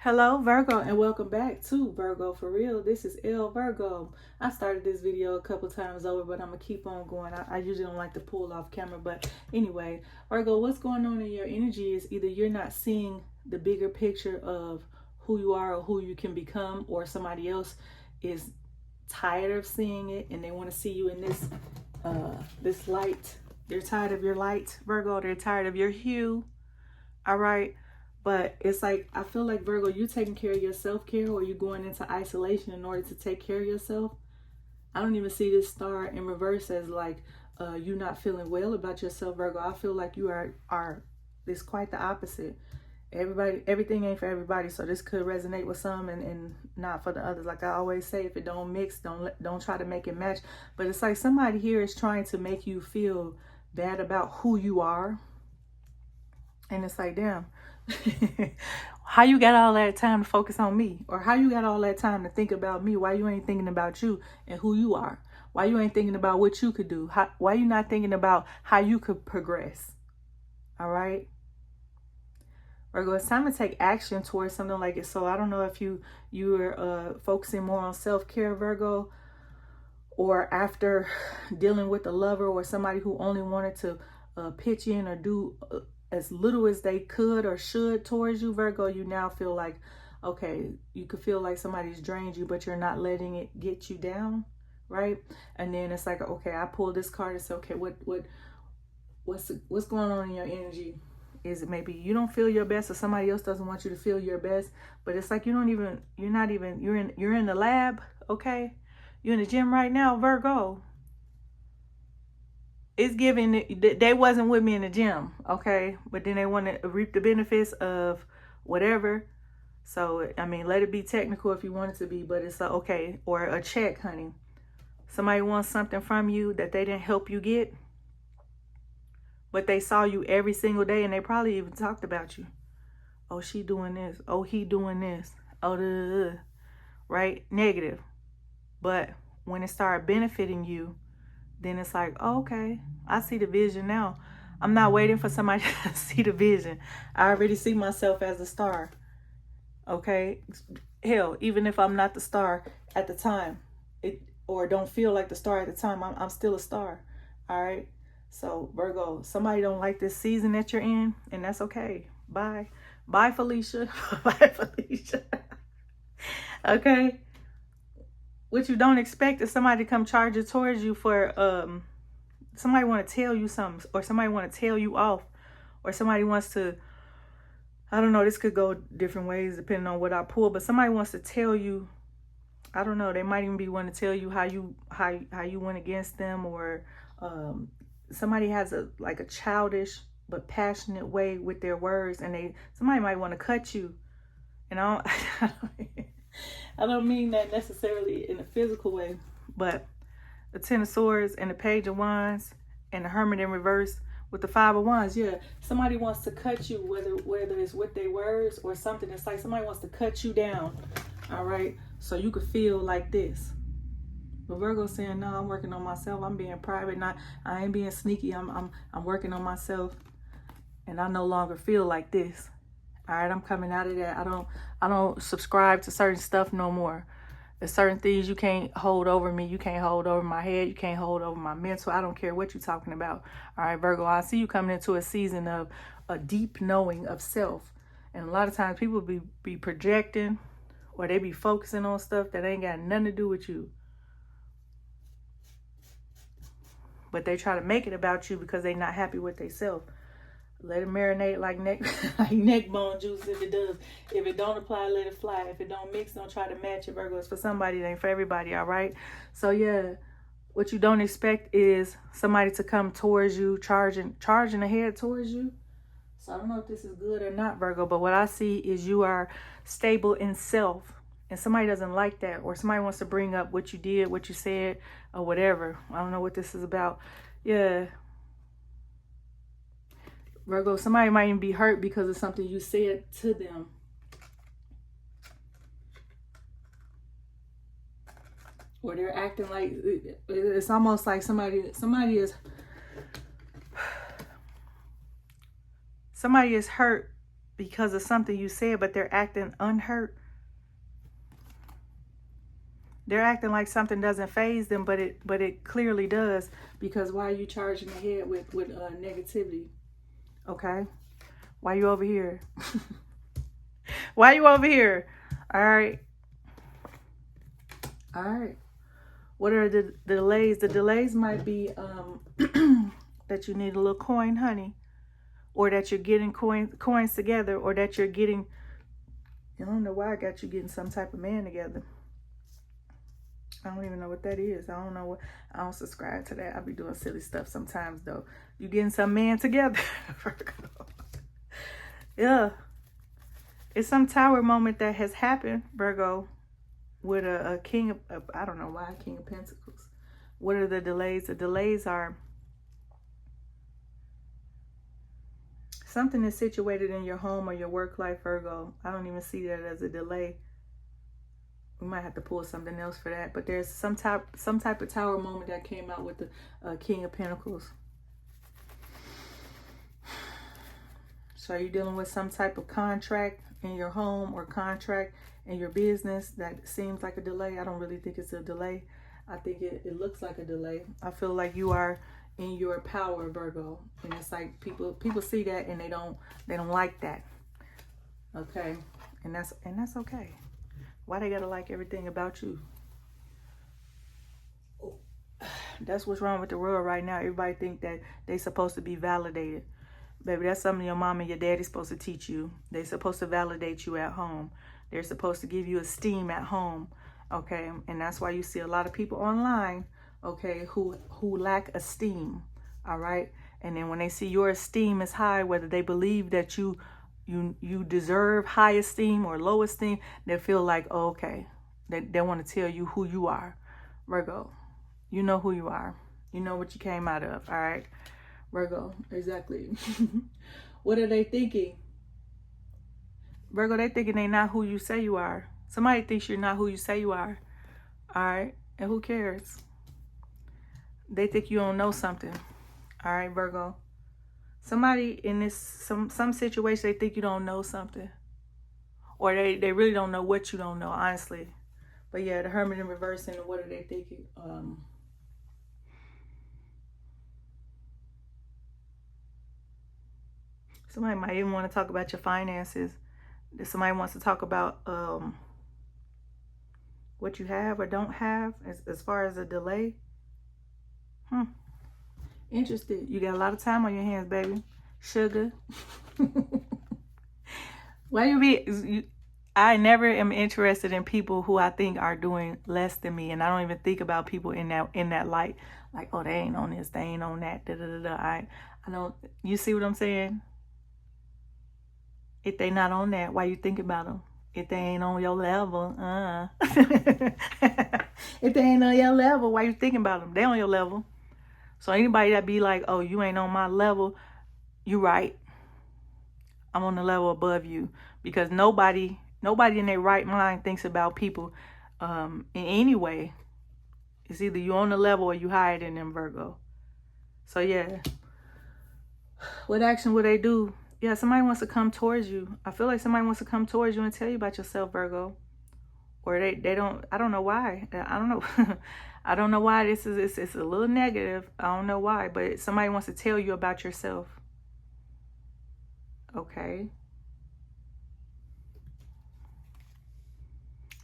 Hello Virgo, and welcome back to Virgo for Real. This is L Virgo. I started this video a couple times over, but I'm gonna keep on going. I usually don't like to pull off camera, but anyway, Virgo, what's going on in your energy is either you're not seeing the bigger picture of who you are or who you can become, or somebody else is tired of seeing it and they want to see you in this light. They're tired of your light, Virgo. They're tired of your hue. All right. But it's like, I feel like, Virgo, you taking care of your self-care, or you going into isolation in order to take care of yourself. I don't even see this star in reverse as like you not feeling well about yourself, Virgo. I feel like you are it's quite the opposite. Everything ain't for everybody, so this could resonate with some and not for the others. Like I always say, if it don't mix, don't try to make it match. But it's like somebody here is trying to make you feel bad about who you are. And it's like, damn, how you got all that time to focus on me? Or how you got all that time to think about me? Why you ain't thinking about you and who you are? Why you ain't thinking about what you could do? Why you not thinking about how you could progress? All right, Virgo, it's time to take action towards something like it. So I don't know if you're focusing more on self-care, Virgo, or after dealing with a lover or somebody who only wanted to pitch in or do as little as they could or should towards you, Virgo, you now feel like, okay, you could feel like somebody's drained you, but you're not letting it get you down, right? And then it's like, okay, I pull this card and say, okay, what's going on in your energy? Is it maybe you don't feel your best, or somebody else doesn't want you to feel your best? But it's like you're in the lab, okay? You're in the gym right now, Virgo. It's giving, they wasn't with me in the gym, okay? But then they want to reap the benefits of whatever. So, I mean, let it be technical if you want it to be, but it's like, okay, or a check, honey. Somebody wants something from you that they didn't help you get, but they saw you every single day and they probably even talked about you. Oh, she doing this. Oh, he doing this. Oh, right? Negative. But when it started benefiting you, then it's like, oh, okay, I see the vision now. I'm not waiting for somebody to see the vision. I already see myself as a star. Okay? Hell, even if I'm not the star at the time, or don't feel like the star at the time, I'm still a star. All right? So, Virgo, somebody don't like this season that you're in, and that's okay. Bye. Bye, Felicia. Bye, Felicia. Okay? What you don't expect is somebody to come charging towards you for somebody want to tell you something, or somebody want to tell you off, or somebody wants to, I don't know, this could go different ways depending on what I pull, but somebody wants to tell you, I don't know, they might even be wanting to tell you how you went against them, or somebody has a childish but passionate way with their words, and somebody might want to cut you. And I don't mean that necessarily in a physical way, but the Ten of Swords and the Page of Wands and the Hermit in reverse with the Five of Wands. Yeah, somebody wants to cut you, whether it's with their words or something. It's like somebody wants to cut you down, all right? So you could feel like this. But Virgo's saying, no, I'm working on myself. I'm being private. I ain't being sneaky. I'm working on myself, and I no longer feel like this. All right, I'm coming out of that. I don't subscribe to certain stuff no more. There's certain things you can't hold over me. You can't hold over my head. You can't hold over my mental. I don't care what you're talking about. All right, Virgo, I see you coming into a season of a deep knowing of self. And a lot of times people be projecting, or they be focusing on stuff that ain't got nothing to do with you. But they try to make it about you because they not happy with themselves. Let it marinate like neck bone juice if it does. If it don't apply, let it fly. If it don't mix, don't try to match it, Virgo. It's for somebody, it ain't for everybody, all right? So, yeah, what you don't expect is somebody to come towards you, charging ahead towards you. So I don't know if this is good or not, Virgo, but what I see is you are stable in self. And somebody doesn't like that, or somebody wants to bring up what you did, what you said, or whatever. I don't know what this is about. Yeah. Virgo, somebody might even be hurt because of something you said to them. Or they're acting like, it's almost like somebody is hurt because of something you said, but they're acting unhurt. They're acting like something doesn't faze them, but it clearly does. Because why are you charging the head with negativity? Okay, why you over here? Why you over here? All right, all right. What are the delays? The delays might be that you need a little coin, honey, or that you're getting coins together, or that you're getting. I don't know why I got you getting some type of man together. I don't even know what that is. I don't know what. I don't subscribe to that. I be doing silly stuff sometimes though. You getting some man together? Yeah, it's some tower moment that has happened, Virgo, with a king of I don't know why, King of Pentacles. What are the delays? The delays are something is situated in your home or your work life, Virgo. I don't even see that as a delay. We might have to pull something else for that. But there's some type of tower moment that came out with the King of Pentacles. So are you dealing with some type of contract in your home or contract in your business that seems like a delay? I don't really think it's a delay. I think it looks like a delay. I feel like you are in your power, Virgo, and it's like people see that and they don't like that. Okay, and that's okay. Why they gotta like everything about you? That's what's wrong with the world right now. Everybody think that they supposed to be validated. Baby, that's something your mom and your daddy's supposed to teach you. They're supposed to validate you at home. They're supposed to give you esteem at home. Okay, and that's why you see a lot of people online, okay, who lack esteem. All right, and then when they see your esteem is high, whether they believe that you deserve high esteem or low esteem, they feel like, oh, okay, they want to tell you who you are. Virgo, you know who you are. You know what you came out of. All right, Virgo, exactly. What are they thinking? Virgo, they thinking they not who you say you are. Somebody thinks you're not who you say you are. All right, and who cares? They think you don't know something. All right, Virgo. Somebody in this some situation, they think you don't know something, or they really don't know what you don't know, honestly. But yeah, the Hermit in reverse, and what are they thinking? Somebody might even want to talk about your finances. Somebody wants to talk about what you have or don't have as far as a delay. Interested. You got a lot of time on your hands, baby. Sugar. Why I never am interested in people who I think are doing less than me, and I don't even think about people in that light. Like, oh, they ain't on this, they ain't on that. Da, da, da, da. I don't. You see what I'm saying? If they not on that, why you think about them? If they ain't on your level, if they ain't on your level, why you thinking about them? They on your level. So anybody that be like, oh, you ain't on my level, you right. I'm on the level above you, because nobody in their right mind thinks about people in any way. It's either you on the level or you higher than them, Virgo. So yeah, what action would they do? Yeah, somebody wants to come towards you. I feel like somebody wants to come towards you and tell you about yourself, Virgo. Or they don't. I don't know why. I don't know. I don't know why this is. It's a little negative. I don't know why, but somebody wants to tell you about yourself. Okay.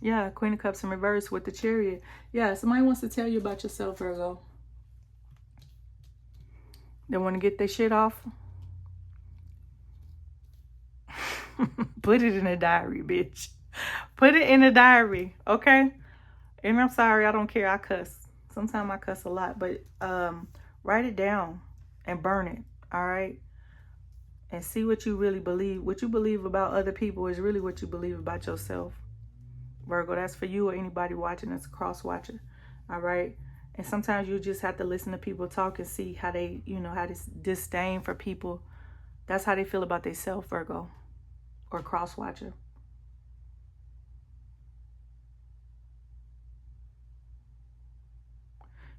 Yeah, Queen of Cups in reverse with the Chariot. Yeah, somebody wants to tell you about yourself, Virgo. They want to get their shit off. Put it in a diary, bitch. Put it in a diary, okay? And I'm sorry, I don't care. I cuss. Sometimes I cuss a lot, but write it down and burn it, all right? And see what you really believe. What you believe about other people is really what you believe about yourself. Virgo, that's for you or anybody watching that's a cross watcher, all right? And sometimes you just have to listen to people talk and see how they, how this disdain for people, that's how they feel about themselves, Virgo, or cross watcher.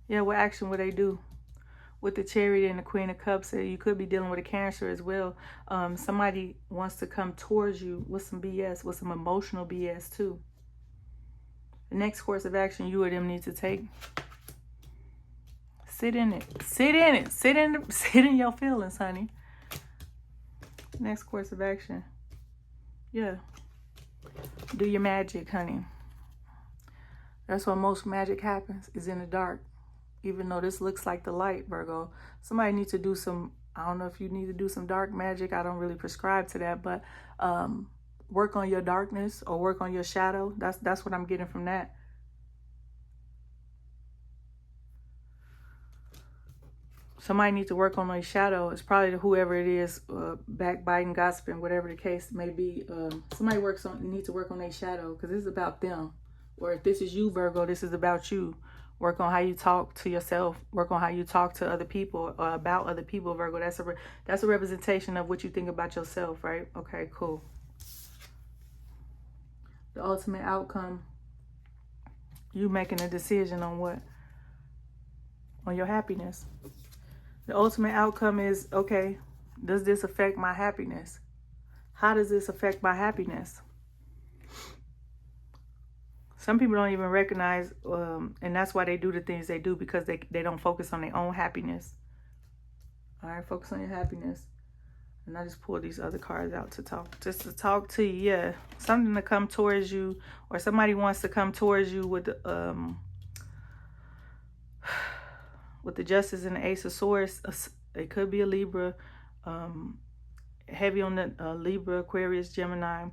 Yeah, what action would they do? with the Chariot and the Queen of Cups. You could be dealing with a Cancer as well. Somebody wants to come towards you with some BS, with some emotional BS too. The next course of action you or them need to take. Sit in it. Sit in it. Sit in your feelings, honey. Next course of action. Yeah. Do your magic, honey. That's why most magic happens, is in the dark. Even though this looks like the light, Virgo. Somebody needs to do some, I don't know if you need to do some dark magic. I don't really prescribe to that, but work on your darkness or work on your shadow. That's what I'm getting from that. Somebody needs to work on their shadow. It's probably whoever it is, backbiting, gossiping, whatever the case may be. Somebody needs to work on their shadow, because this is about them. Or if this is you, Virgo, this is about you. Work on how you talk to yourself. Work on how you talk to other people or about other people, Virgo. That's a representation of what you think about yourself, right? Okay, cool. The ultimate outcome, you making a decision on what? On your happiness. The ultimate outcome is, okay, does this affect my happiness? How does this affect my happiness? Some people don't even recognize, and that's why they do the things they do, because they don't focus on their own happiness. All right, focus on your happiness. And I just pulled these other cards out to talk to you. Yeah, something to come towards you, or somebody wants to come towards you with the Justice and the Ace of Swords. It could be a Libra, heavy on the Libra, Aquarius, Gemini.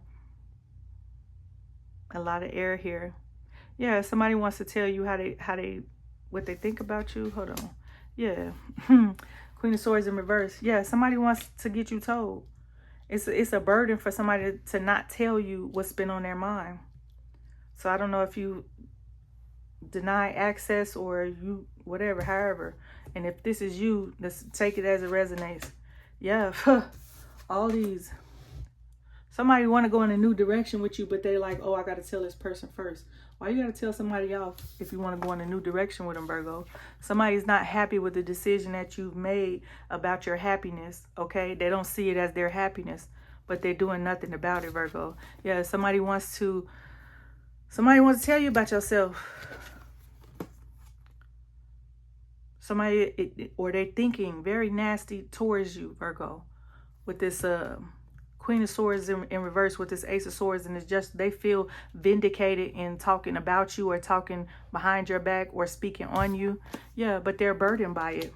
A lot of air here. Yeah, somebody wants to tell you what they think about you. Hold on. Yeah. Queen of Swords in reverse. Yeah, somebody wants to get you told. It's a burden for somebody to not tell you what's been on their mind. So I don't know if you deny access or you whatever, however. And if this is you, let's take it as it resonates. Yeah, all these. Somebody want to go in a new direction with you, but they like, oh, I got to tell this person first. Why you got to tell somebody else if you want to go in a new direction with them, Virgo? Somebody's not happy with the decision that you've made about your happiness, okay? They don't see it as their happiness, but they're doing nothing about it, Virgo. Yeah, somebody wants to tell you about yourself. Or they thinking very nasty towards you, Virgo, with this Queen of Swords in reverse, with this Ace of Swords, and it's just they feel vindicated in talking about you or talking behind your back or speaking on you. Yeah, but they're burdened by it.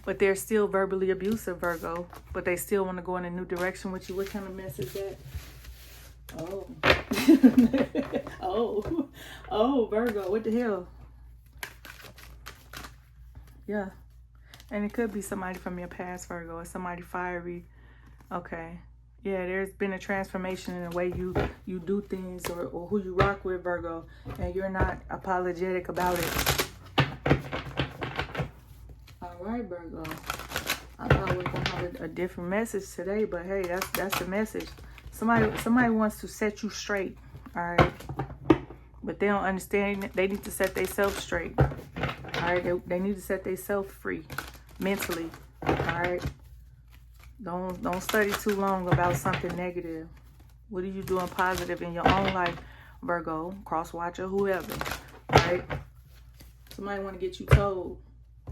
But they're still verbally abusive, Virgo. But they still want to go in a new direction with you. What kind of mess is that? Oh. Oh, Virgo, what the hell? Yeah. And it could be somebody from your past, Virgo, or somebody fiery. Okay. Yeah, there's been a transformation in the way you do things or who you rock with, Virgo, and you're not apologetic about it. All right, Virgo. I thought we were going to have a different message today, but hey, that's the message. Somebody wants to set you straight, all right? But they don't understand. They need to set themselves straight. All right, they need to set themselves free mentally. All right, don't study too long about something negative. What are you doing positive in your own life, Virgo, cross watcher, whoever? All right, somebody want to get you told.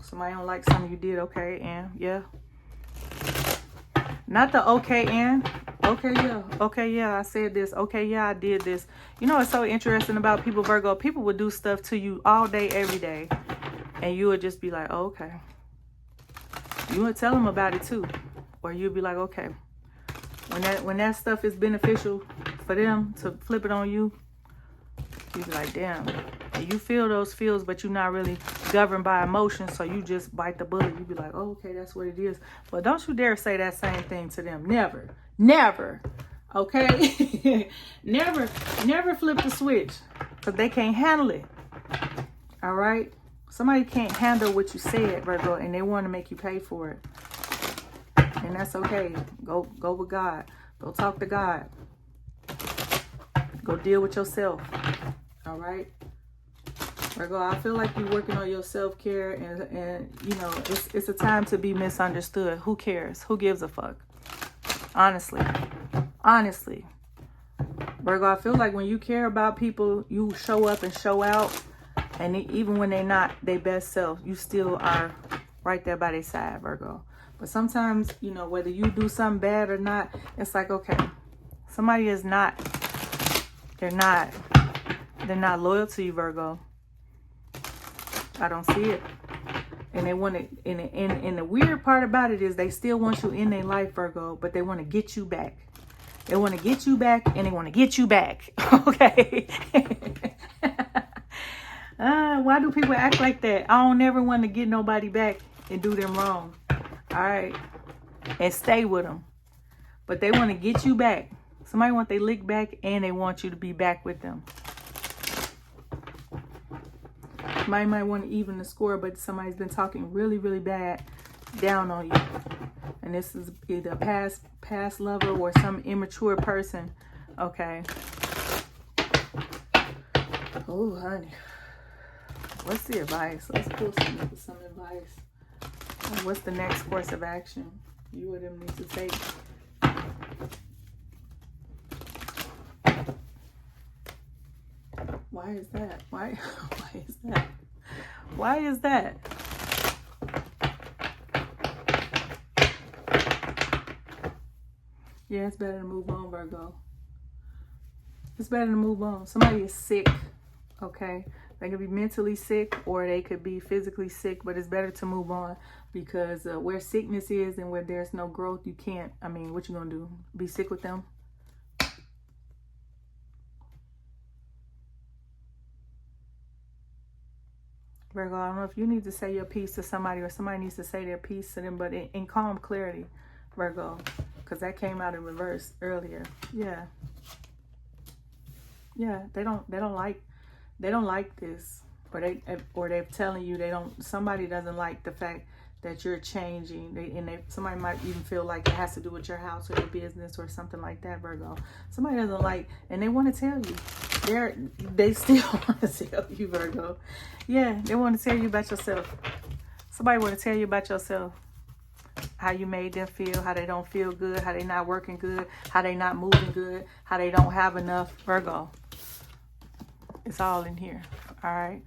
Somebody don't like something you did. Okay, and yeah, not the okay and okay yeah I said this, okay yeah I did this. You know what's so interesting about people, Virgo? People would do stuff to you all day, every day. And you would just be like, oh, okay. You would tell them about it too. Or you'd be like, okay. When that stuff is beneficial for them to flip it on you, you'd be like, damn. And you feel those feels, but you're not really governed by emotion, so you just bite the bullet. You'd be like, oh, okay, that's what it is. But don't you dare say that same thing to them. Never. Never. Okay? Never flip the switch. Because they can't handle it. All right? Somebody can't handle what you said, Virgo, and they want to make you pay for it. And that's okay. Go with God. Go talk to God. Go deal with yourself. All right? Virgo, I feel like you're working on your self-care, and you know, it's a time to be misunderstood. Who cares? Who gives a fuck? Honestly. Virgo, I feel like when you care about people, you show up and show out. And even when they're not their best self, you still are right there by their side, Virgo. But sometimes, you know, whether you do something bad or not, it's like, okay, somebody is not, they're not loyal to you, Virgo. I don't see it. And they want to, and the weird part about it is they still want you in their life, Virgo, but they want to get you back. They want to get you back, and they want to get you back. Okay. Why do people act like that? I don't ever want to get nobody back and do them wrong. All right. And stay with them. But they want to get you back. Somebody want their lick back, and they want you to be back with them. Somebody might want to even the score, but somebody's been talking really, really bad down on you. And this is either a past lover or some immature person. Okay. Oh, honey. What's the advice? Let's pull some advice. What's the next course of action you or them need to take? Why is that? Why is that? Why is that? Yeah, it's better to move on, Virgo. It's better to move on. Somebody is sick, okay? They could be mentally sick or they could be physically sick, but it's better to move on because where sickness is and where there's no growth, you can't, I mean, what you gonna do? Be sick with them? Virgo, I don't know if you need to say your piece to somebody or somebody needs to say their piece to them, but in calm clarity, Virgo, because that came out in reverse earlier. Yeah. Yeah, they don't like this, or they're telling you somebody doesn't like the fact that you're changing. Somebody might even feel like it has to do with your house or your business or something like that, Virgo. Somebody doesn't like, and they want to tell you. They still want to tell you, Virgo. Yeah, they want to tell you about yourself. Somebody want to tell you about yourself. How you made them feel, how they don't feel good, how they not working good, how they not moving good, how they don't have enough, Virgo. It's all in here, all right?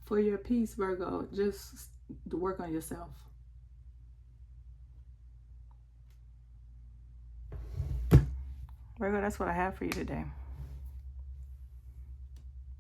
For your peace, Virgo, just work on yourself. Virgo, that's what I have for you today.